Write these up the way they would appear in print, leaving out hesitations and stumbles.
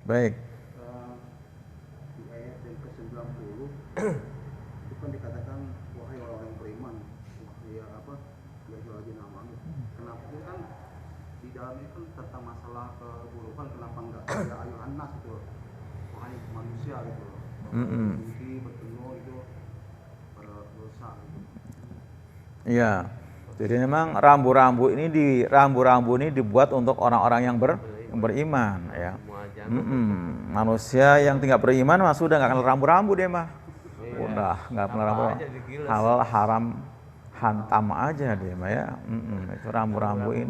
Baik. Di ayat yang ke-90 itu kan dikatakan wahai orang yang beriman, ya apa? Ya lagi namanya. Kenapa itu kan di dalamnya kan tentang masalah keburukan, kenapa enggak ya ayuhan nas itu, wahai manusia gitu. Mungkin bertemu itu berdosa gitu. Iya. Jadi memang rambu-rambu ini dibuat untuk orang-orang yang beriman ya. Manusia yang tidak beriman mah sudah nggak kenal rambu-rambu dia mah. Udah nggak kenal rambu. Halal haram hantam aja dia mah ya. Itu rambu-rambu ini.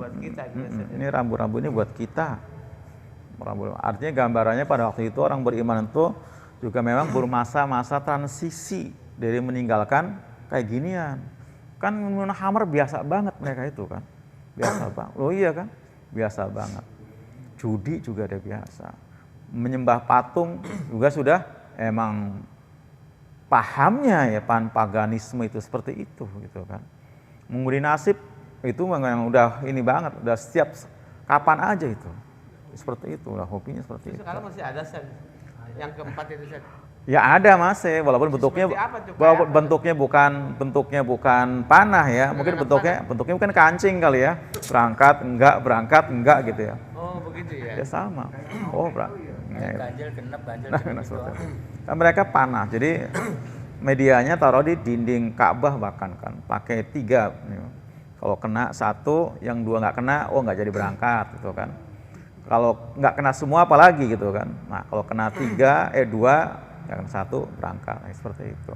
Ini rambu-rambu ini buat kita. Artinya gambarannya pada waktu itu orang beriman itu juga memang bermasa-masa transisi dari meninggalkan kayak ginian. Kan minum khamar biasa banget mereka itu kan. Biasa banget. Oh iya kan? Biasa banget. Judi juga ada biasa. Menyembah patung juga sudah emang pahamnya ya, paganisme itu seperti itu gitu kan. Mengundi nasib itu memang udah ini banget, udah setiap kapan aja itu. Seperti itu lah, hobinya seperti itu. Sekarang masih ada Sen. Yang keempat itu Sen. Ya ada masih, walaupun bentuknya bukan panah ya, mungkin bentuknya bukan kancing kali ya, berangkat enggak gitu ya. Oh begitu ya. Ya sama. Oh berangkat. Ganjil genep gitu. Kan mereka panah, jadi medianya taruh di dinding Ka'bah bahkan kan, pakai 3. Kalau kena 1, yang 2 nggak kena, nggak jadi berangkat gitu kan. Kalau nggak kena semua apalagi gitu kan. Nah kalau kena 2 yang 1 berangkat, seperti itu.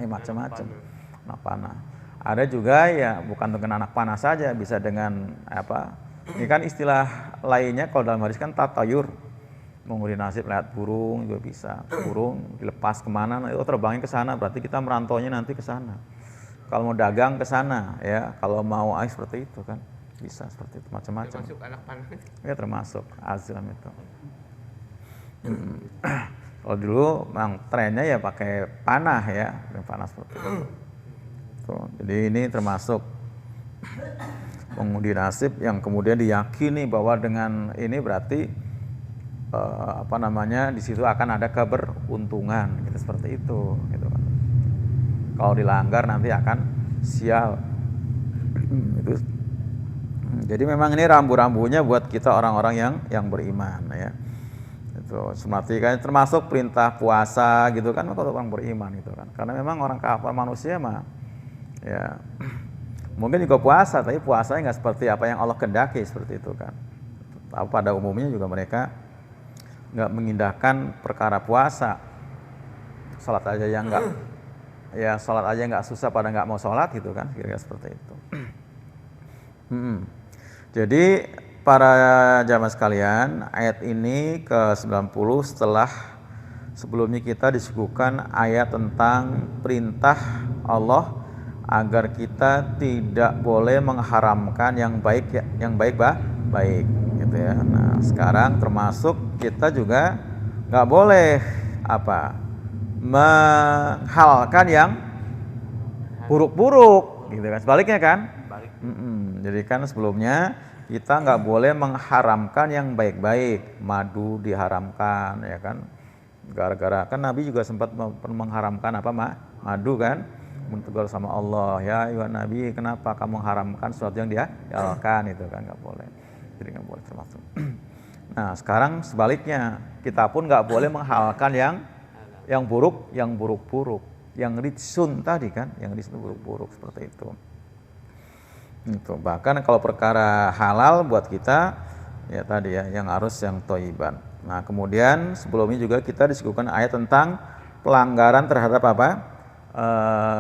Ini macam-macam anak panah. Ada juga ya bukan dengan anak panah saja, bisa dengan apa? Ini kan istilah lainnya kalau dalam hadis kan tatayur, mengundi nasib lihat burung juga bisa. Burung dilepas kemana, itu terbangnya ke sana, berarti kita merantaunya nanti ke sana. Kalau mau dagang ke sana, ya. Kalau mau seperti itu kan, bisa seperti itu macam-macam. Termasuk anak panah. Ya termasuk azlam itu. Kalau dulu memang trennya ya pakai panah ya, panah seperti itu. Tuh, jadi ini termasuk mengundi nasib yang kemudian diyakini bahwa dengan ini berarti di situ akan ada keberuntungan, gitu, seperti itu, gitu kan. Kalau dilanggar nanti akan sial. Itu. Jadi memang ini rambu-rambunya buat kita orang-orang yang beriman ya. Itu seperti kan termasuk perintah puasa gitu kan kalau orang beriman itu kan. Karena memang orang kafir manusia mah ya mungkin juga puasa, tapi puasanya nggak seperti apa yang Allah kehendaki seperti itu kan. Pada umumnya juga mereka nggak mengindahkan perkara puasa. Salat aja yang nggak salat aja nggak susah pada nggak mau salat gitu kan, kira-kira seperti itu. Jadi para jamaah sekalian, ayat ini ke-90 setelah sebelumnya kita disuguhkan ayat tentang perintah Allah agar kita tidak boleh mengharamkan yang baik gitu ya. Nah, sekarang termasuk kita juga nggak boleh menghalalkan yang buruk-buruk gitu kan. Sebaliknya kan? Jadi kan sebelumnya kita nggak boleh mengharamkan yang baik-baik, madu diharamkan ya kan, gara-gara kan Nabi juga sempat mengharamkan madu kan, mentegur sama Allah, ya Nabi kenapa kamu mengharamkan sesuatu yang dia halalkan, itu kan nggak boleh, jadi nggak boleh termasuk. Nah sekarang sebaliknya, kita pun nggak boleh menghalalkan yang buruk-buruk, yang ritsun tadi kan, yang ritsun buruk-buruk seperti itu. Itu bahkan kalau perkara halal buat kita ya tadi ya yang harus yang thayyiban. Nah kemudian sebelumnya juga kita disuguhkan ayat tentang pelanggaran terhadap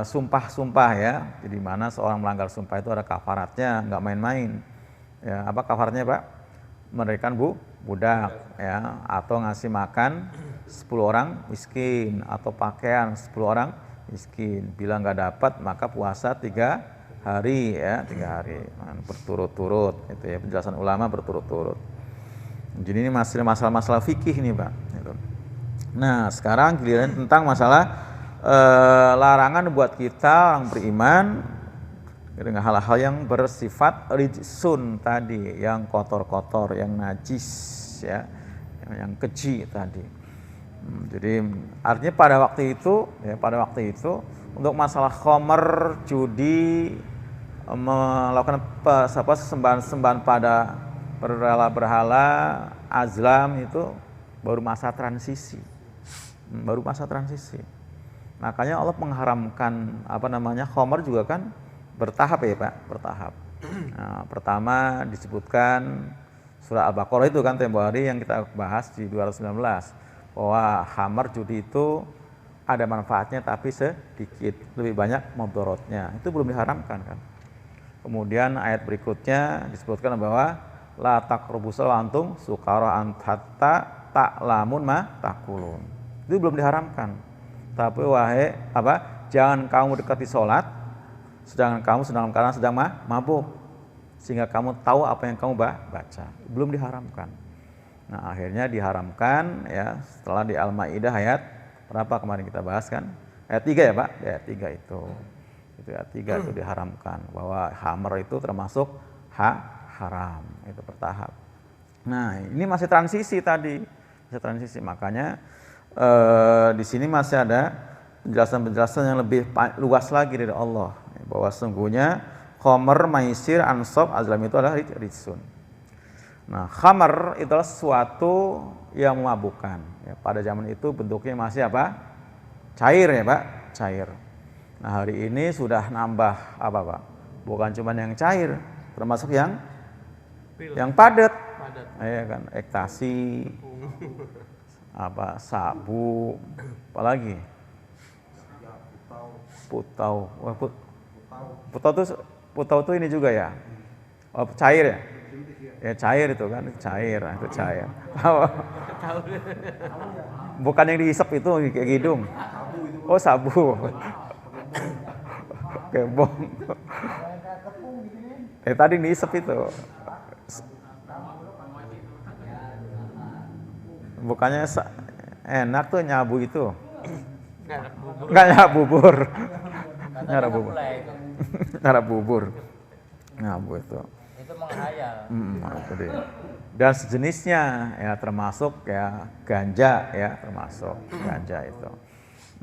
sumpah-sumpah ya. Jadi mana seorang melanggar sumpah itu ada kafaratnya, nggak main-main. Ya apa kafaratnya Pak? Memberikan budak ya, atau ngasih makan 10 orang miskin, atau pakaian 10 orang miskin. Bila nggak dapat maka puasa 3 hari ya, 3 hari berturut-turut, itu ya penjelasan ulama berturut-turut. Jadi ini masih masalah-masalah fikih nih Pak. Nah sekarang giliran tentang masalah larangan buat kita orang beriman dengan hal-hal yang bersifat rijsun tadi, yang kotor-kotor, yang najis ya, yang keji tadi. Jadi artinya pada waktu itu untuk masalah khamr, judi, melakukan sesembahan pada berhala, azlam itu baru masa transisi. Makanya Allah mengharamkan khamr juga kan bertahap ya Pak, bertahap. Nah, pertama disebutkan surah Al-Baqarah itu kan tempo hari yang kita bahas di 219 bahwa khamr judi itu ada manfaatnya tapi sedikit, lebih banyak mudaratnya. Itu belum diharamkan kan. Kemudian ayat berikutnya disebutkan bahwa la taqrabus wa antum sukara hatta ta'lamun ma taqulun. Itu belum diharamkan. Tapi jangan kamu dekati salat sedangkan kamu sedang dalam keadaan sedang mabuk sehingga kamu tahu apa yang kamu baca. Belum diharamkan. Nah, akhirnya diharamkan ya setelah di Al-Maidah ayat berapa kemarin kita bahas kan? Ayat 3 ya, Pak? Ayat 3 itu. Itu ayat 3 itu diharamkan bahwa khamr itu termasuk haram. Itu bertahap. Nah, ini masih transisi tadi. Masih transisi. Makanya di sini masih ada penjelasan-penjelasan yang lebih luas lagi dari Allah bahwa sesungguhnya khamr, maisir, ansab, azlam itu adalah rijsun. Nah, khamr itu adalah sesuatu yang memabukkan. Ya, pada zaman itu bentuknya masih apa? Cair ya Pak, cair. Nah, hari ini sudah nambah apa Pak? Bukan cuma yang cair, termasuk yang padat. Ya kan, ekstasi, sabu, apalagi putau. Putau tuh ini juga ya. Oh, cair ya? Ya cair itu kan, cair. Bukan yang dihisap itu kayak hidung. Oh, sabu. Kebong. Tadi dihisap itu. Bukannya enak tuh nyabu itu. Enggak nyabu bubur. Nyarap bubur. Nyabu itu. Itu menghayal. Dan sejenisnya ya termasuk ya ganja ya termasuk ganja itu.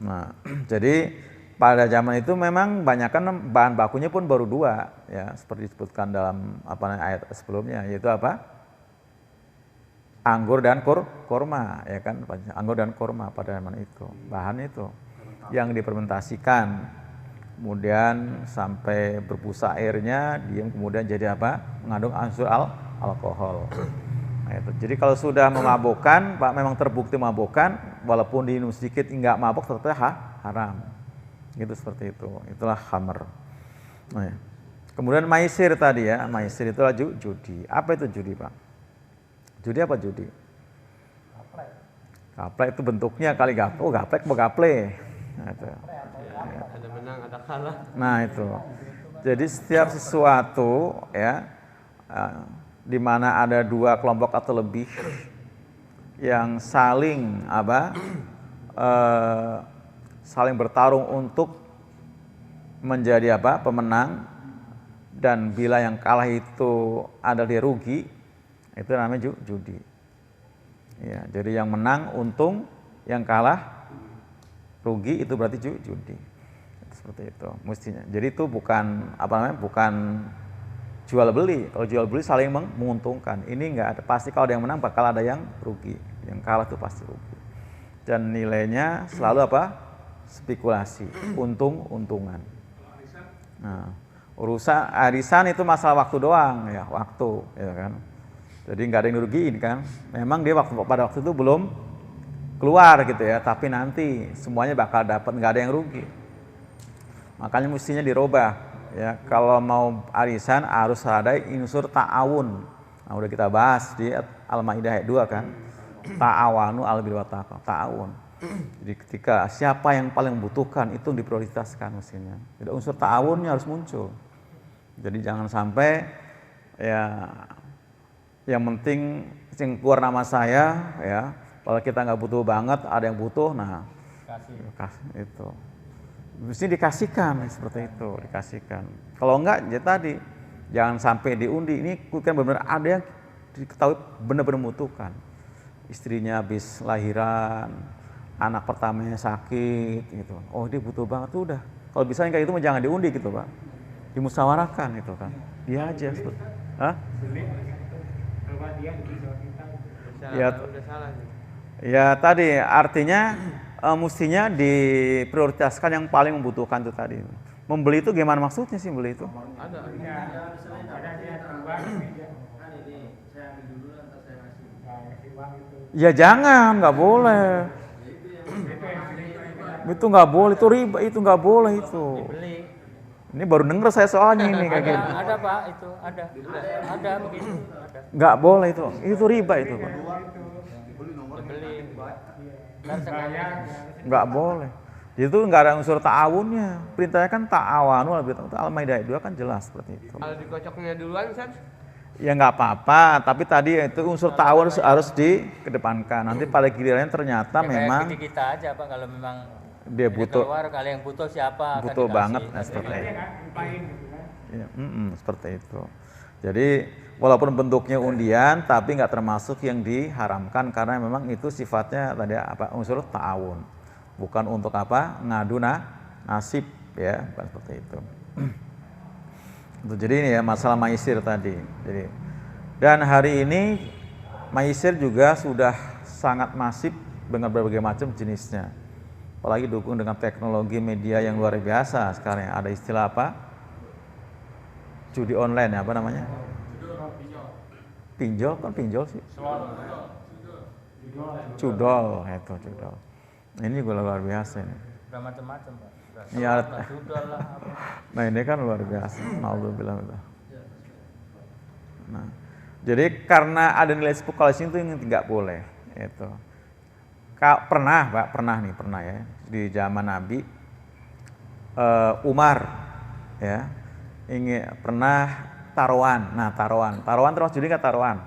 Nah, jadi pada zaman itu memang banyakkan bahan bakunya pun baru dua ya seperti disebutkan dalam ayat sebelumnya yaitu apa? Anggur dan kurma ya kan, anggur dan kurma pada zaman itu. Bahan itu yang difermentasikan kemudian sampai berbusa airnya, dia kemudian jadi apa? Mengandung unsur alkohol. Nah, itu. Jadi kalau sudah memabukkan, Pak memang terbukti memabukkan, walaupun diminum sedikit enggak mabuk tetap haram. Gitu seperti itu. Itulah khamr. Nah, ya. Kemudian maisir tadi ya, maisir itulah judi. Apa itu judi, Pak? Judi apa judi? Gaplek itu bentuknya kali gaplek mau gaple. Nah, itu. Ada menang, ada kalah. Nah itu, jadi setiap sesuatu ya, di mana ada dua kelompok atau lebih yang saling saling bertarung untuk menjadi pemenang, dan bila yang kalah itu adalah dia rugi, itu namanya judi. Ya, jadi yang menang untung, yang kalah rugi, itu berarti judi. Seperti itu mestinya. Jadi itu bukan bukan jual beli. Kalau jual beli saling menguntungkan. Ini enggak ada, pasti kalau ada yang menang bakal ada yang rugi. Yang kalah itu pasti rugi. Dan nilainya selalu spekulasi, untung-untungan. Nah, urusan arisan itu masalah waktu doang ya, waktu ya kan. Jadi enggak ada yang rugiin kan. Memang dia pada waktu itu belum keluar gitu ya, tapi nanti semuanya bakal dapat, enggak ada yang rugi. Makanya mestinya dirubah ya, kalau mau arisan harus ada unsur ta'awun. Nah, udah kita bahas di Al-Maidah ayat 2 kan. Ta'awanu 'alal birri wat taqwa, ta'awun. Jadi ketika siapa yang paling membutuhkan itu diprioritaskan mestinya. Jadi unsur ta'awunnya harus muncul. Jadi jangan sampai ya yang penting yang keluar nama saya ya, kalau kita nggak butuh banget, ada yang butuh, nah kasih itu. Mesti dikasihkan seperti itu, dikasihkan. Kalau enggak, ya tadi jangan sampai diundi. Ini kan benar-benar ada yang diketahui benar-benar membutuhkan. istrinya habis lahiran, anak pertamanya sakit gitu. Oh, dia butuh banget tuh udah. Kalau bisa kayak gitu jangan diundi gitu, Pak. Dimusyawarahkan itu kan. Dia aja. Hah? Ya, udah salah nih. ya tadi artinya mestinya diprioritaskan yang paling membutuhkan itu tadi. Membeli itu gimana maksudnya sih membeli itu? Ada. Ya jangan, nggak boleh. Itu nggak boleh, itu riba, itu nggak boleh itu. Beli. Ini baru denger saya soalnya ini kayak gini. Ada Pak, itu ada. Ada begitu, ada. Nggak boleh itu riba itu, Pak. Beli. Dan sekalian Nggak boleh. Itu nggak ada unsur ta'awunnya. Perintahnya kan ta'awanu Al-Maidah 2 kan jelas seperti itu. Kalau dikocoknya duluan, San? Ya nggak apa-apa, tapi tadi itu unsur ta'awun harus dikedepankan. Nanti pada gilirannya ternyata ya, memang kayak kita aja Pak, kalau memang dia butuh keluar, kalau yang butuh siapa akan butuh dikasih. banget, nah, seperti itu. Ya, seperti itu. Jadi walaupun bentuknya undian, tapi nggak termasuk yang diharamkan karena memang itu sifatnya tadi unsur ta'awun, bukan untuk ngadu nasib ya, bukan seperti itu. Jadi ini ya masalah maisir tadi. Jadi dan hari ini maisir juga sudah sangat masif dengan berbagai macam jenisnya. Apalagi dukung dengan teknologi media yang luar biasa sekarang. Ada istilah judi online apa namanya? Pinjol kan pinjol sih. Cudol itu cudol. Ini juga luar biasa ini. Udah macam-macam Pak. Ya, Sudah lah apa. nah ini kan luar biasa. Alhamdulillah. Nah, jadi karena ada nilai spekulasi itu yang tidak boleh. Itu. Pernah ya di zaman Nabi Umar ya pernah taruhan. Nah taruhan termasuk judi nggak taruhan?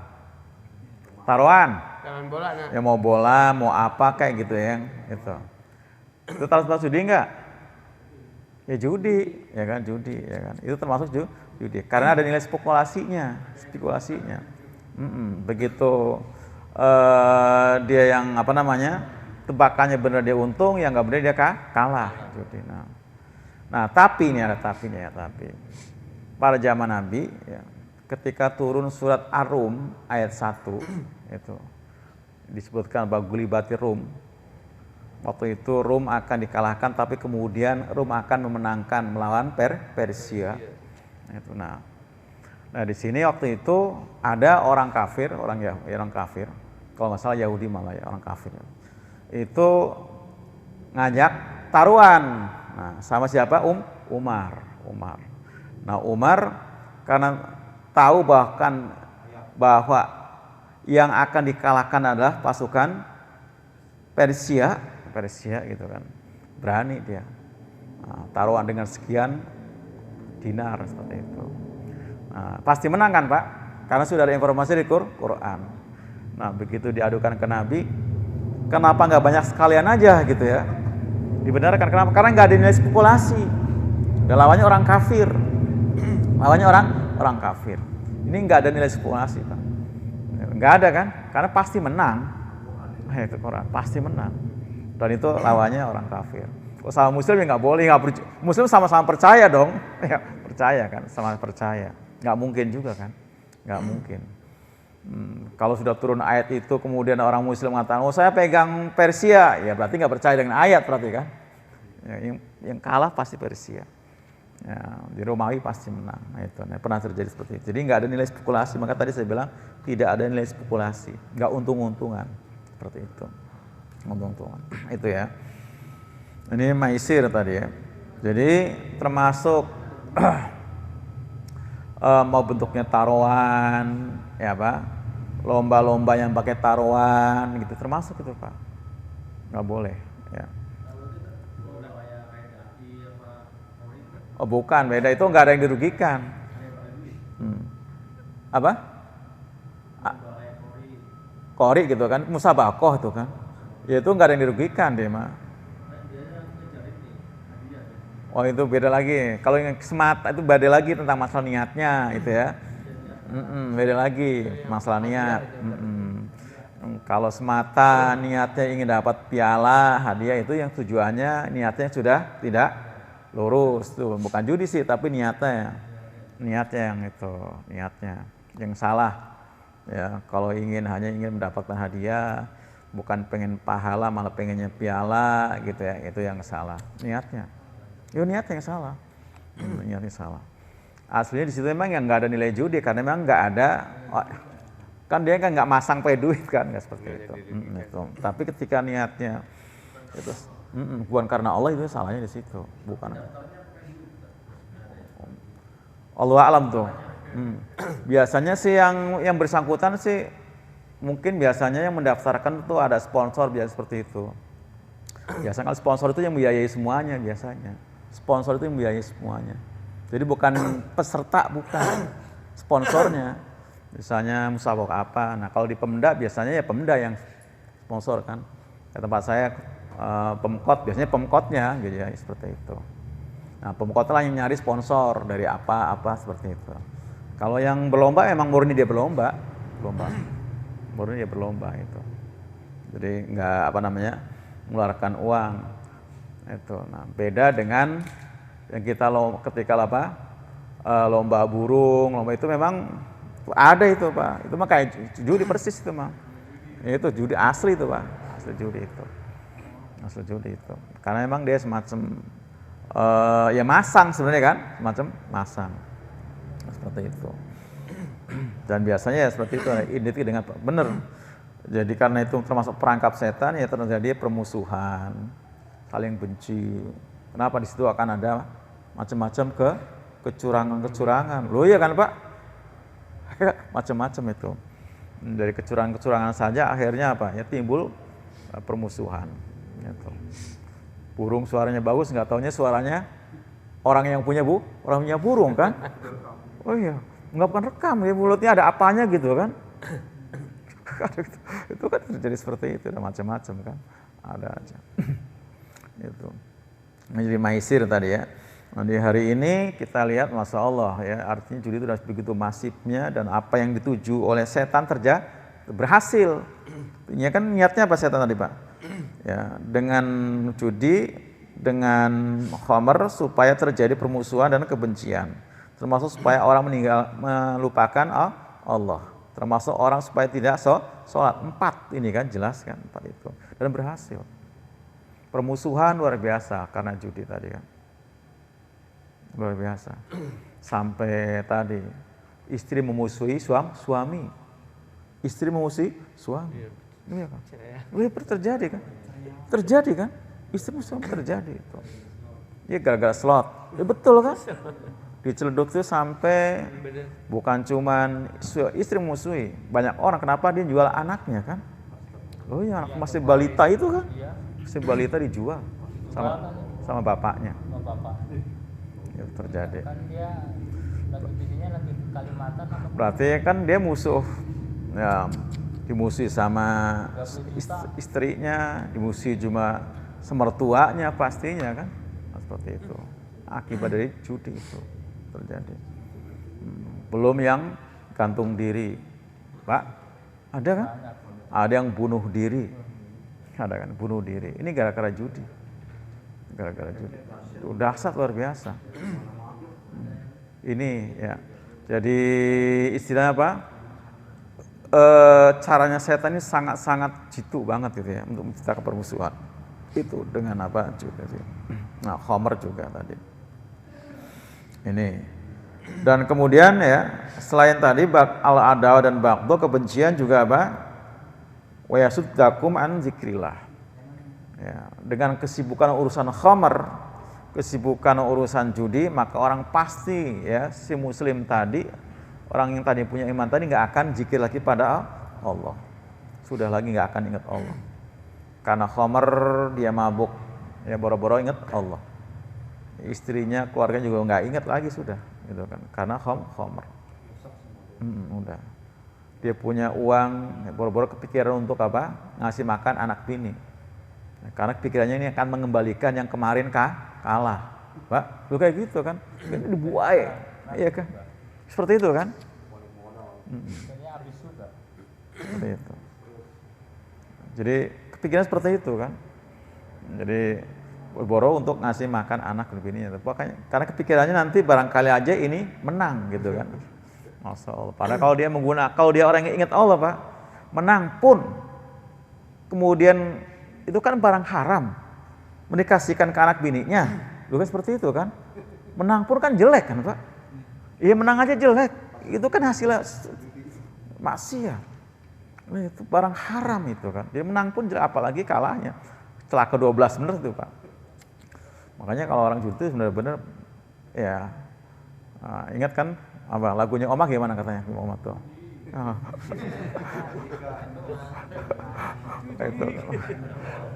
Taruhan. Jangan bola, nah. Ya mau bola, mau apa kayak gitu ya, itu. Itu termasuk judi nggak? Ya judi, ya kan judi, ya kan. Itu termasuk judi. Karena ada nilai spekulasinya. Begitu dia yang tebakannya benar dia untung, yang nggak benar dia kalah. Judi. Nah tapi ini ada tapinya ya tapi. Pada zaman Nabi, ya, ketika turun surat Ar-Rum ayat 1 itu disebutkan bagulibati Rum. Waktu itu Rum akan dikalahkan, tapi kemudian Rum akan memenangkan melawan Persia. Itu nah di sini waktu itu ada orang kafir, orang kafir, kalau nggak salah Yahudi malah ya orang kafir. Itu ngajak taruhan. Nah, sama siapa? Umar. Nah, Umar karena tahu bahwa yang akan dikalahkan adalah pasukan Persia gitu kan. Berani dia. Nah, taruhan dengan sekian dinar seperti itu. Nah, pasti menang kan, Pak? Karena sudah ada informasi di Quran. Nah, begitu diadukan ke Nabi, kenapa nggak banyak sekalian aja gitu ya? Dibenarkan kenapa? Karena nggak ada nilai spekulasi. Dan lawannya orang kafir. Orang kafir. Ini nggak ada nilai spekulasi, Pak. Nggak ada kan? Karena pasti menang. Itu Quran, pasti menang. Dan itu lawannya orang kafir. Kalau sama Muslim ya nggak boleh, Muslim sama-sama percaya dong, ya, percaya kan, sama percaya. Nggak mungkin juga kan, nggak mungkin. Kalau sudah turun ayat itu kemudian orang Muslim mengatakan, oh saya pegang Persia, ya berarti nggak percaya dengan ayat berarti kan. Ya, yang kalah pasti Persia. Ya, di Romawi pasti menang. Nah, itu pernah terjadi seperti itu. Jadi nggak ada nilai spekulasi. Maka tadi saya bilang tidak ada nilai spekulasi, nggak untung-untungan seperti itu. Untung-untungan itu ya. Ini maisir tadi ya. Jadi termasuk mau bentuknya taruhan, ya Pak, lomba-lomba yang pakai taruhan gitu termasuk itu Pak. Nggak boleh. Ya. Oh bukan, beda itu nggak ada yang dirugikan. Apa? Kori gitu kan, musabakoh itu kan. Ya itu nggak ada yang dirugikan dia mah. Oh itu beda lagi. Kalau yang semata itu beda lagi tentang masalah niatnya itu ya. Beda lagi masalah niat. Kalau semata niatnya ingin dapat piala hadiah itu yang tujuannya niatnya sudah tidak lurus tuh, bukan judi sih tapi niatnya yang itu niatnya yang salah ya. Kalau hanya ingin mendapatkan hadiah, bukan pengen pahala malah pengennya piala gitu ya, itu yang salah niatnya. Niatnya yang salah. Niatnya salah. Aslinya di situ memang yang nggak ada nilai judi karena memang nggak ada, kan dia kan nggak masang pakai duit kan, nggak seperti itu. Itu. Tapi ketika niatnya itu bukan karena Allah, itu salahnya di situ, bukan. Allah alam tuh. Biasanya sih yang bersangkutan sih mungkin biasanya yang mendaftarkan itu ada sponsor biasa seperti itu. Biasanya kalau sponsor itu yang membiayai semuanya biasanya. Sponsor itu yang membiayai semuanya. Jadi bukan peserta, bukan sponsornya. Misalnya musabaqah apa. Nah kalau di Pemda biasanya ya Pemda yang sponsor kan. Di tempat saya Pemkot biasanya Pemkotnya gitu ya, seperti itu. Nah Pemkot lah yang nyari sponsor dari apa seperti itu. Kalau yang berlomba emang murni dia berlomba. Murni dia berlomba itu. Jadi nggak mengeluarkan uang itu. Nah beda dengan yang kita ketika lomba burung, lomba itu memang ada itu Pak. Itu mah kayak judi persis itu mah. Itu judi asli itu Pak. Asli judi itu. Karena memang dia semacam ya masang sebenarnya kan, semacam masang. Seperti itu. Dan biasanya ya seperti itu identik dengan benar. Jadi karena itu termasuk perangkap setan ya terjadi permusuhan, saling benci. Kenapa di situ akan ada macam-macam kecurangan. Loh ya kan Pak? Macam-macam itu. Dari kecurangan saja akhirnya apa? Ya timbul permusuhan. Gitu. Burung suaranya bagus, nggak taunya suaranya orang yang punya burung kan? Oh iya, nggak bukan rekam ya, mulutnya ada apanya gitu kan? Itu kan terjadi seperti itu, ada macam-macam kan, ada aja. Itu menjadi maisir tadi ya. Nah, di hari ini kita lihat, masya Allah ya, artinya judi itu sudah begitu masifnya dan apa yang dituju oleh setan berhasil. Ini kan niatnya apa setan tadi Pak? Ya, dengan judi, dengan khamr supaya terjadi permusuhan dan kebencian. Termasuk supaya orang melupakan Allah. Termasuk orang supaya tidak sholat. 4 ini kan jelas kan 4 itu. Dan berhasil. Permusuhan luar biasa karena judi tadi kan. Luar biasa. Sampai tadi istri memusuhi suami. Istri memusuhi suami. Iya kan? Terjadi kan? Terjadi kan? Istri musuh terjadi itu. Ya gara-gara slot. Ya betul kan? Diceleduk itu sampai bukan cuman istri musuhi, banyak orang. Kenapa dia jual anaknya kan? Oh ya, anak masih balita itu kan? Masih balita dijual sama bapaknya. Ya terjadi. Kan dia lagi Kalimantan. Berarti kan dia musuh. Ya, dimusuhi sama istrinya, dimusuhi cuma semertuanya pastinya kan? Seperti itu. Akibat dari judi itu terjadi. Belum yang gantung diri, Pak. Ada kan? Ada yang bunuh diri. Ada kan? Bunuh diri. Ini gara-gara judi. Gara-gara judi. Itu dahsyat luar biasa. Ini ya. Jadi istilahnya apa? Caranya setan ini sangat-sangat jitu banget gitu ya untuk menciptakan permusuhan. Itu dengan apa juga sih. Nah, khamr juga tadi. Ini. Dan kemudian ya, selain tadi al-adaw dan baghdha, kebencian juga apa? Wa yasuddakum an zikrillah. Ya, dengan kesibukan urusan khamr, kesibukan urusan judi, maka orang pasti ya si muslim tadi, orang yang tadi punya iman tadi nggak akan zikir lagi pada Allah. Sudah lagi nggak akan ingat Allah. Karena khamr dia mabuk, ya boro-boro ingat Allah. Istrinya, keluarganya juga nggak ingat lagi sudah, gitu kan? Karena khamr. Udah. Dia punya uang, ya boro-boro kepikiran untuk apa? Ngasih makan anak bini. Nah, karena pikirannya ini akan mengembalikan yang kemarin kalah, Pak. Lu kayak gitu kan? Ini dibuai, iya kan? Seperti itu kan? Kayaknya habis juga. Seperti itu. Jadi kepikiran seperti itu kan. Jadi boro untuk ngasih makan anak bininya. Pokoknya karena kepikirannya nanti barangkali aja ini menang gitu kan. Masya Allah. Padahal kalau dia orang yang ingat Allah Pak, menang pun kemudian itu kan barang haram. Mendikasihkan ke anak bininya. Bukan seperti itu kan. Menang pun kan jelek kan Pak. Iya menang aja jelek. Itu kan hasilnya maksiat. Itu barang haram itu kan. Dia menang pun jelek, apalagi kalahnya. Setelah ke-12 bener itu Pak. Makanya kalau orang judi itu benar-benar ya ingat kan apa lagunya Oma gimana katanya Oma tuh. Itu.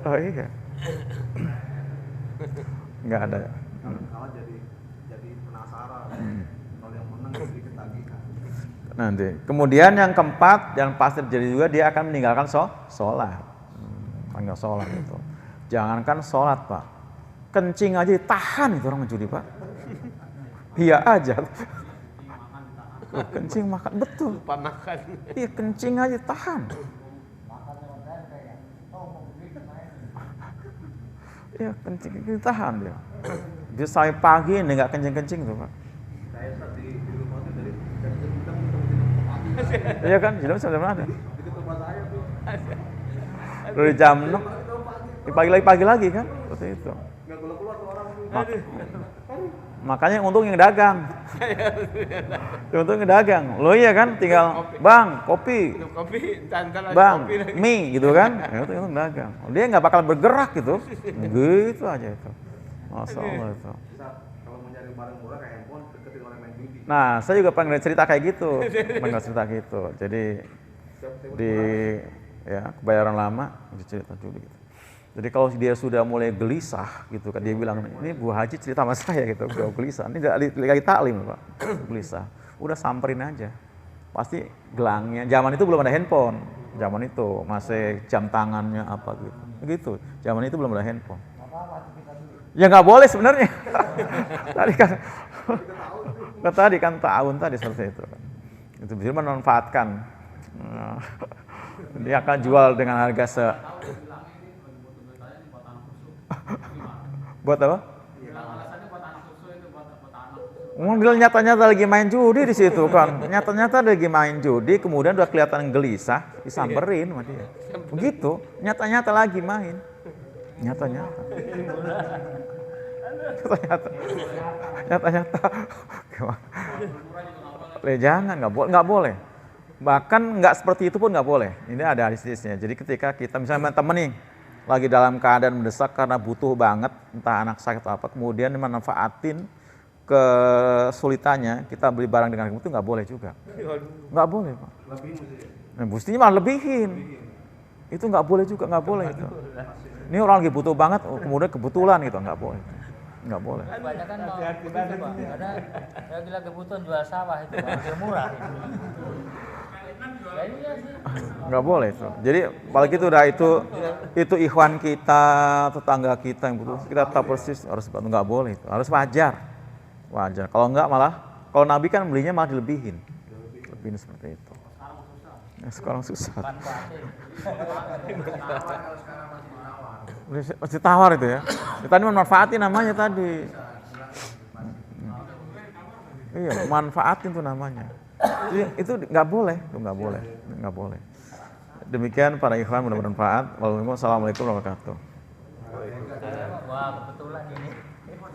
Oh iya. Enggak ada. Kalau jadi penasaran. Kalau yang menang jadi ketagihan. Nanti. Kemudian yang keempat yang pasti terjadi juga dia akan meninggalkan sholat. Enggak sholat itu. Jangankan sholat Pak. Kencing aja ditahan itu orang judi Pak. Iya aja. Kencing makan betul. Lupa makan. Iya kencing aja tahan. Iya kencing ditahan dia. Dia sampai pagi ini nggak kencing-kencing tuh Pak. Saya di rumah tuh dari jam Iya kan, jam sampai mana? itu tempat saya tuh. Dari jam 6 pagi lagi kan, seperti itu. Nggak keluar tuh orang tuh. Makanya untung yang dagang. Untung yang dagang. Lo iya kan, tinggal bang kopi, Minum kopi, santai lagi bang kopi lagi. mie gitu kan. Ya, itu untung dagang. Dia nggak bakal bergerak gitu. Gitu aja itu. Masya Allah itu. Bisa kalau mau nyari barang murah kayak handphone deketin orang main judi. Nah, saya juga pengen cerita kayak gitu. Pengen cerita gitu. Jadi di ya kebayaran lama cerita judi gitu. Jadi kalau dia sudah mulai gelisah gitu kan, dia bilang ini Bu Haji cerita sama saya gitu, udah gelisah. Ini lagi taklim Pak, gelisah. Udah samperin aja. Pasti gelangnya. Zaman itu belum ada handphone. Zaman itu masih jam tangannya apa gitu. Begitu. Zaman itu belum ada handphone. Ya nggak boleh sebenarnya. Tadi kan tahun tadi seperti itu kan. Itu bisa memanfaatkan. Dia akan jual dengan harga buat apa? Bilang nyata-nyata lagi main judi di situ kan. Nyata-nyata lagi main judi, kemudian udah kelihatan gelisah, disamperin sama dia. Begitu, nyata-nyata lagi main. Nyata-nyata. Nyata-nyata. Jangan, nggak boleh. Bahkan nggak seperti itu pun nggak boleh. Ini ada hadisnya. Jadi ketika kita misalnya temen nih, lagi dalam keadaan mendesak karena butuh banget, entah anak sakit atau apa, kemudian memanfaatin kesulitannya, kita beli barang dengan itu nggak boleh juga. Nggak boleh Pak. Nah, mestinya malah lebihin. Itu nggak boleh juga, nggak boleh itu. Ini orang lagi butuh banget, kemudian kebetulan gitu, nggak boleh. Nggak boleh. Banyak kan mau begitu Pak, karena lagi kebutuhan jual sawah itu Pak, harga murah itu. Ya iya sih. Nggak boleh itu. Jadi apalagi itu udah itu ikhwan kita, tetangga kita yang butuh, kita tahu persis harus nggak boleh itu. Harus wajar. Kalau nggak malah, kalau Nabi kan belinya malah dilebihin. Lebihin seperti itu. Ya, sekarang susah. Masih tawar itu ya. Tadi manfaatin namanya tadi. Iya, manfaatin tuh namanya. Itu nggak boleh, nggak boleh. Demikian para ikhwan, mudah-mudahan bermanfaat. Wassalamualaikum warahmatullahi wabarakatuh. Wah, kebetulan ini.